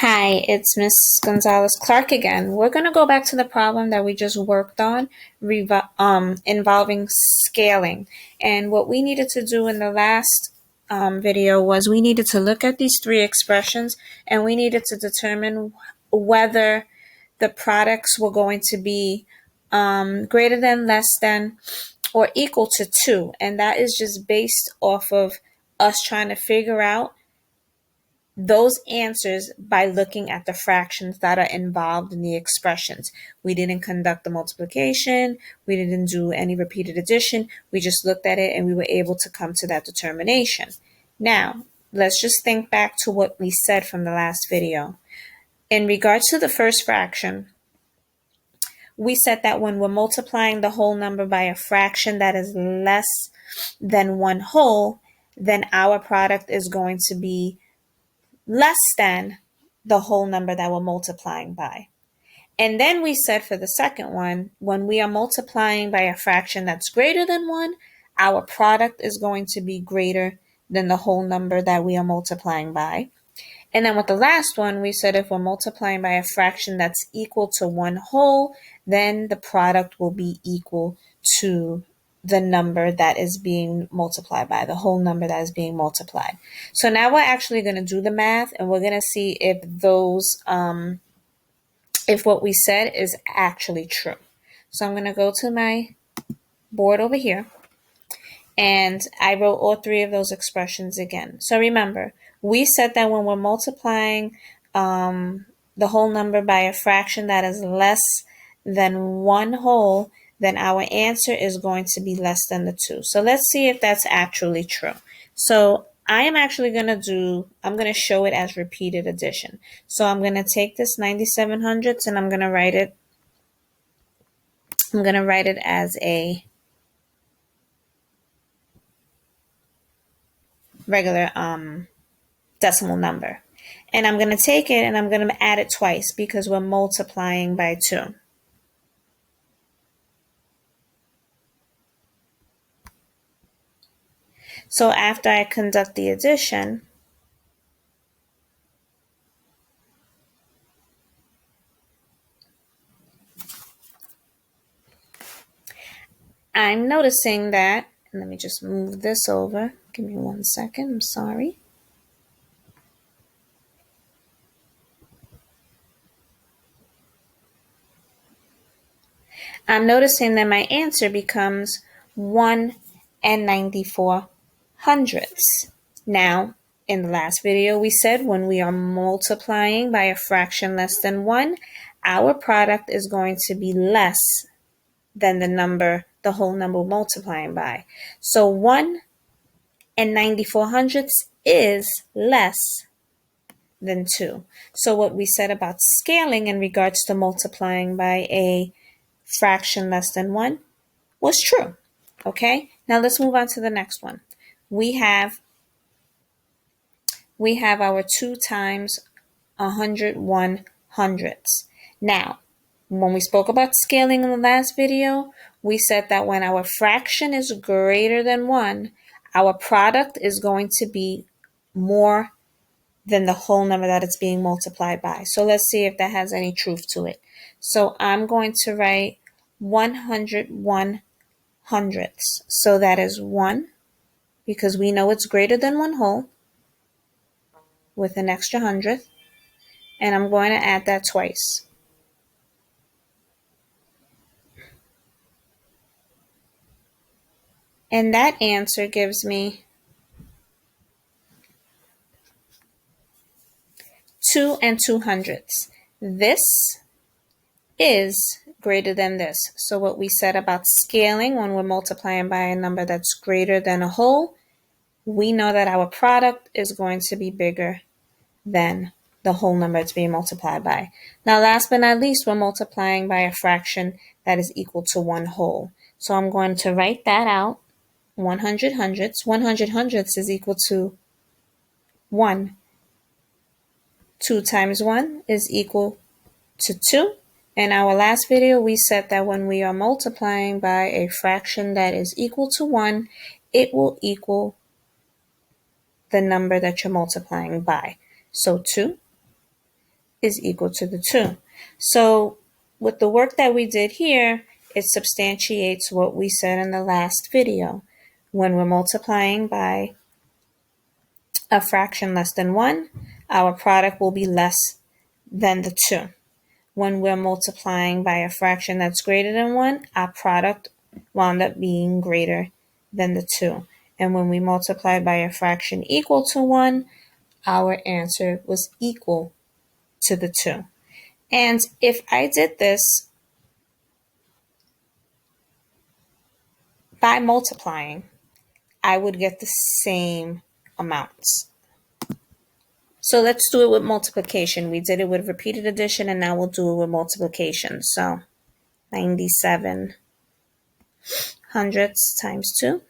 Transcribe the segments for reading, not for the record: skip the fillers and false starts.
Hi, it's Miss Gonzalez Clark again. We're going to go back to the problem that we just worked on involving scaling. And what we needed to do in the last video was we needed to look at these three expressions and we needed to determine whether the products were going to be greater than, less than, or equal to 2. And that is just based off of us trying to figure out those answers by looking at the fractions that are involved in the expressions. We didn't conduct the multiplication, we didn't do any repeated addition, we just looked at it and we were able to come to that determination. Now, let's just think back to what we said from the last video. In regards to the first fraction, we said that when we're multiplying the whole number by a fraction that is less than one whole, then our product is going to be less than the whole number that we're multiplying by. And then we said for the second one, when we are multiplying by a fraction that's greater than 1, our product is going to be greater than the whole number that we are multiplying by. And then with the last one, we said if we're multiplying by a fraction that's equal to 1 whole, then the product will be equal to the number that is being multiplied by, the whole number that is being multiplied. So now we're actually going to do the math and we're going to see if those, if what we said is actually true. So I'm going to go to my board over here and I wrote all three of those expressions again. So remember, we said that when we're multiplying the whole number by a fraction that is less than 1 whole, then our answer is going to be less than the 2. So let's see if that's actually true. So I am actually going to I'm going to show it as repeated addition. So I'm going to take this 97 hundredths and I'm going to write it as a regular decimal number. And I'm going to take it and I'm going to add it twice because we're multiplying by 2. So after I conduct the addition, I'm noticing that, let me just move this over. Give me 1 second, I'm sorry. I'm noticing that my answer becomes 1 and 94 hundredths. Now, in the last video, we said when we are multiplying by a fraction less than 1, our product is going to be less than the whole number we're multiplying by. So 1 and 94 hundredths is less than 2. So what we said about scaling in regards to multiplying by a fraction less than 1 was true. Okay, now let's move on to the next one. We have our 2 times 101 hundredths. Now, when we spoke about scaling in the last video, we said that when our fraction is greater than 1, our product is going to be more than the whole number that it's being multiplied by. So let's see if that has any truth to it. So I'm going to write 101 hundredths. So that is 1, because we know it's greater than 1 whole, with an extra hundredth. And I'm going to add that twice. And that answer gives me 2 and 2 hundredths. This is greater than this. So what we said about scaling when we're multiplying by a number that's greater than a whole, we know that our product is going to be bigger than the whole number it's being multiplied by. Now, last but not least, we're multiplying by a fraction that is equal to 1 whole. So I'm going to write that out. 100 hundredths. 100 hundredths is equal to 1. 2 times 1 is equal to 2. In our last video, we said that when we are multiplying by a fraction that is equal to 1, it will equal the number that you're multiplying by. So 2 is equal to the 2. So with the work that we did here, it substantiates what we said in the last video. When we're multiplying by a fraction less than 1, our product will be less than the 2. When we're multiplying by a fraction that's greater than 1, our product wound up being greater than the 2. And when we multiply by a fraction equal to 1, our answer was equal to the 2. And if I did this by multiplying, I would get the same amounts. So let's do it with multiplication. We did it with repeated addition, and now we'll do it with multiplication. So 97 hundredths times 2.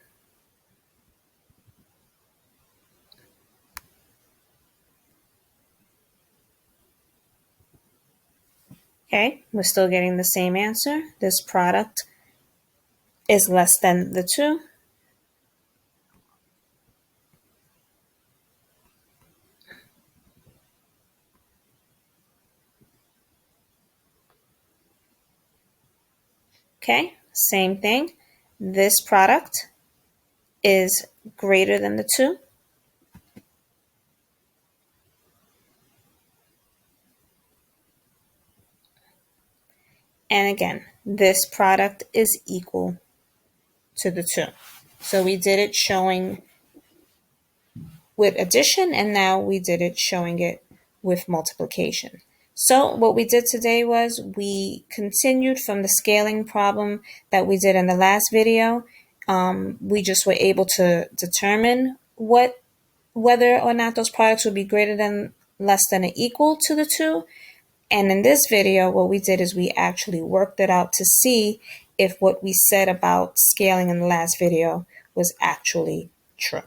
Okay, we're still getting the same answer. This product is less than the 2. Okay, same thing. This product is greater than the 2. And again, this product is equal to the 2. So we did it showing with addition, and now we did it showing it with multiplication. So what we did today was we continued from the scaling problem that we did in the last video. We just were able to determine whether or not those products would be greater than, less than, or equal to the 2. And in this video, what we did is we actually worked it out to see if what we said about scaling in the last video was actually true.